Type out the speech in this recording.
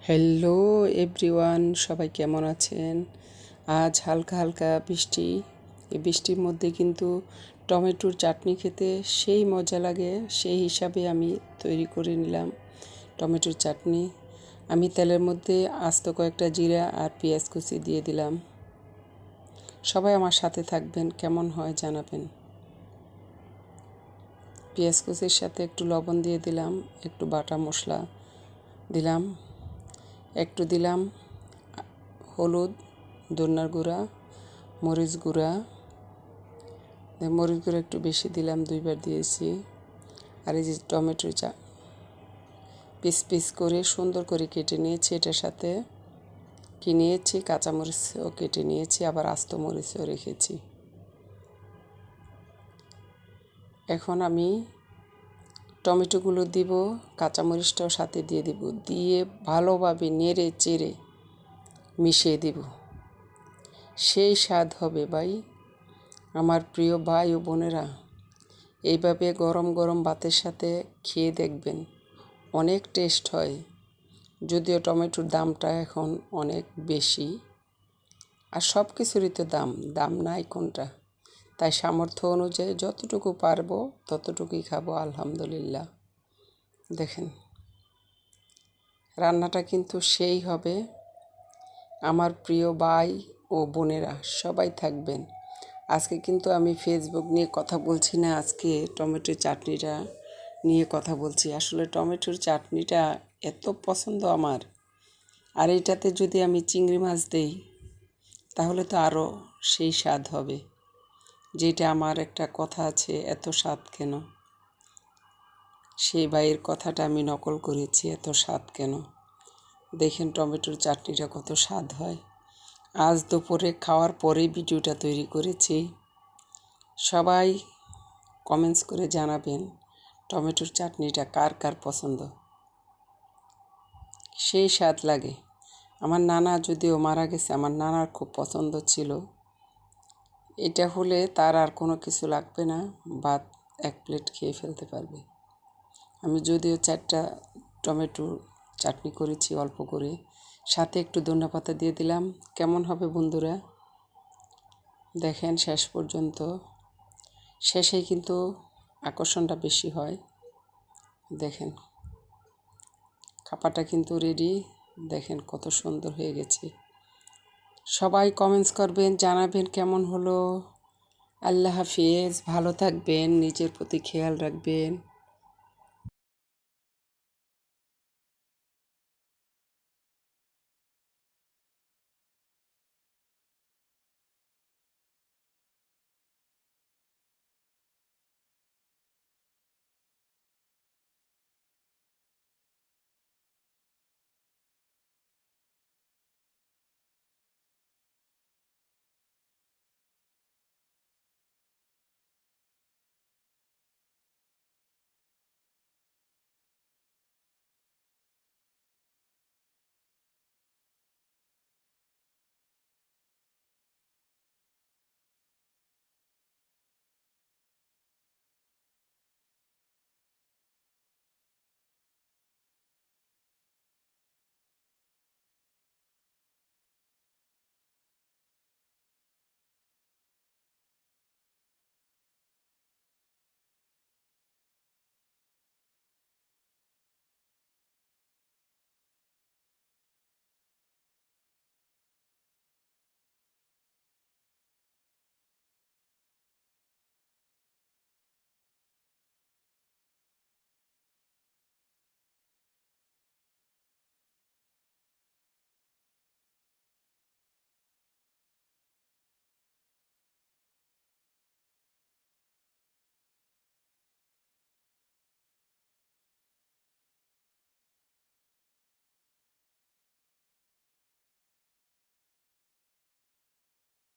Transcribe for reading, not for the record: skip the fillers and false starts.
Hello everyone, সবাই কেমন আছেন? আজ হালকা হালকা বৃষ্টি। এই বৃষ্টির মধ্যে কিন্তু টমেটোর চাটনি খেতে সেই মজা লাগে। সেই হিসাবে আমি তৈরি করে নিলাম টমেটোর চাটনি। আমি তেলের মধ্যে আস্ত কয়েকটা জিরা আর পেঁয়াজ কুচি দিয়ে দিলাম। সবাই আমার সাথে থাকবেন, কেমন হয় জানাবেন। পেঁয়াজ কুচির সাথে একটু লবণ দিয়ে দিলাম, একটু বাটা মশলা দিলাম, একটু দিলাম হলুদ, ধনিয়ার গুঁড়া, মরিচ গুঁড়া একটু বেশি দিলাম, 2বার দিয়েছি। আর এই যে টমেটো পিস পিস করে সুন্দর করে কেটে নিয়েছি, এটার সাথে কি নিয়েছি, কাঁচামরিচও কেটে নিয়েছি, আবার আস্ত মরিচও রেখেছি। এখন আমি টমেটোগুলো দিব, কাঁচামরিচটাও সাথে দিয়ে দিব, দিয়ে ভালোভাবে নেড়ে চেড়ে মিশিয়ে দিব। সেই স্বাদ হবে ভাই। আমার প্রিয় ভাই ও বোনেরা, এইভাবে গরম গরম ভাতের সাথে খেয়ে দেখবেন, অনেক টেস্ট হয়। যদিও টমেটোর দামটা এখন অনেক বেশি, আর সব কিছুরই তো দাম নাই কোনটা। তাই সামর্থ্য অনুযায়ী যতটুকু পারবো ততটুকুই খাবো, আলহামদুলিল্লাহ। দেখেন রান্নাটা কিন্তু সেই হবে। আমার প্রিয় ভাই ও বোনেরা সবাই থাকবেন। আজকে কিন্তু আমি ফেসবুক নিয়ে কথা বলছি না, আজকে টমেটোর চাটনিটা নিয়ে কথা বলছি। আসলে টমেটোর চাটনিটা এত পছন্দ আমার, আর এটাতে যদি আমি চিংড়ি মাছ দেই তাহলে তো আরও সেই স্বাদ হবে। যেটা আমার একটা কথা আছে, এত স্বাদ কেন, সেই ভাইয়ের কথাটা আমি নকল করেছি, এত স্বাদ কেন। দেখেন টমেটোর চাটনিটা কত স্বাদ হয়। আজ দুপুরে খাওয়ার পরেই ভিডিওটা তৈরি করেছি। সবাই কমেন্টস করে জানাবেন টমেটোর চাটনিটা কার কার পছন্দ। সেই স্বাদ লাগে। আমার নানা যদিও মারা গেছে, আমার নানার খুব পছন্দ ছিল। এটা হলে তার আর কোনো কিছু লাগবে না, ভাত 1 প্লেট খেয়ে ফেলতে পারবে। আমি যদিও 4টা টমেটো চাটনি করেছি অল্প করে, সাথে একটু ধনেপাতা দিয়ে দিলাম। কেমন হবে বন্ধুরা? দেখেন শেষ পর্যন্ত, শেষে কিন্তু আকর্ষণটা বেশি হয়। দেখেন খাপাটা কিন্তু রেডি, দেখেন কত সুন্দর হয়ে গেছে। সবাই কমেন্টস করবেন, জানাবেন কেমন হলো। আল্লাহ হাফিজ, ভালো থাকবেন, নিজের প্রতি খেয়াল রাখবেন।